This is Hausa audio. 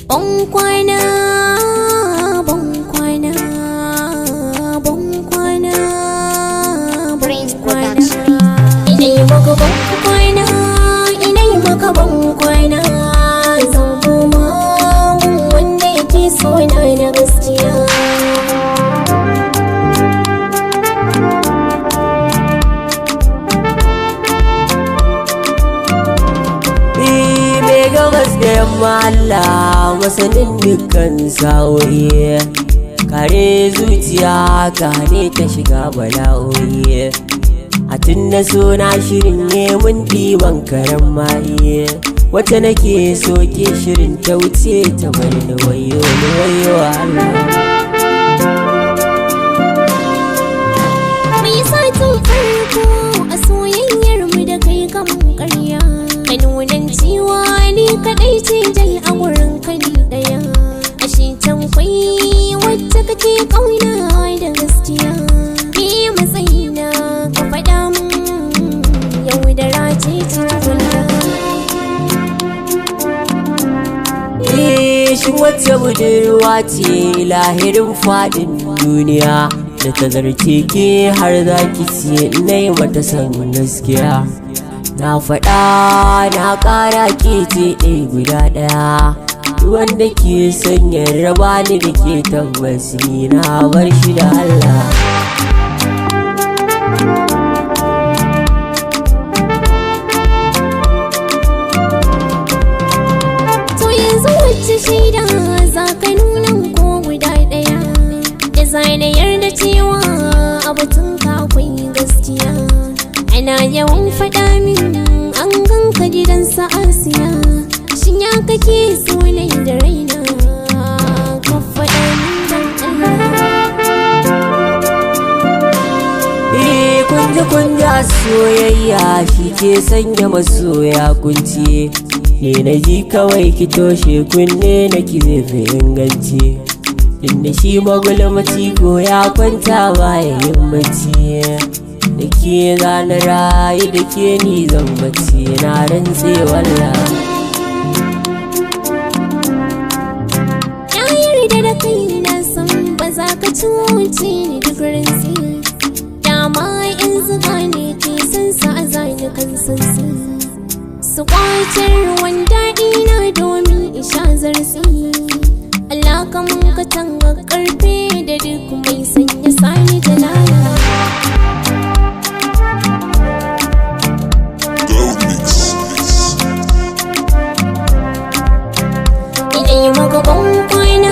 Bonkwana, bonkwana, bonkwana, bonkwana. Ina yi maka bonkwana, ina yi maka bonkwana. Zan koma wanda yake so na da gaskiya. Gabas da yamma Allah masanin dukkan sa'o'i, kare zuciya kare ta shiga bala'o'i. A tun da so na shirin ne mun ɗiban karen maye, wata nake so ke shirin ta wuce ta bari da wayo Allah. Mai satin farko a soyayyar mu da kai kan ƙarya, ka nunan cewa ni kaɗai ce jai a wurin kani ɗaya. Ashe can kwai wacce kake ƙauna da gaskiya. Ni matsayina ka faɗa mun yau da race cikin Shin wacce budurwa ce lahirin faɗin duniya da ta zarce ke har za ki siye nai mata san gaskiya. Na faɗa na ƙara ke ce ɗaya guda ɗaya, wanda ke son ya raba ni da ke tabbas ni na bar shi da Allah. To yanzu wacce shaida za ka nuna ko guda ɗaya da zana yarda cewa a batun ka akwai gaskiya. Ana yawan faɗa min an ganka gidansa Asiya, shin ya kake so ne da raina ka faɗa min dan Allah. Kunja soyayya shi ke sanya masoya kunci, ne na ji kawai ki toshe kunne na ki zai inganci. Inda shi magulmaci ko ya kwanta baya yin bacci, da ke zana rayu da ke ni zan bacci na rantse wallah. Na yarda da kai na san ba za ka cuce ni duk rantsi, dama in zuga ne ke san sa a zani kan sansi. Su kwace ruwan daɗi na domin in sha zarsi, Allah ka mun ka tanga karfe da duk mai sanya sani jalala. Ina yi maka bonkwana.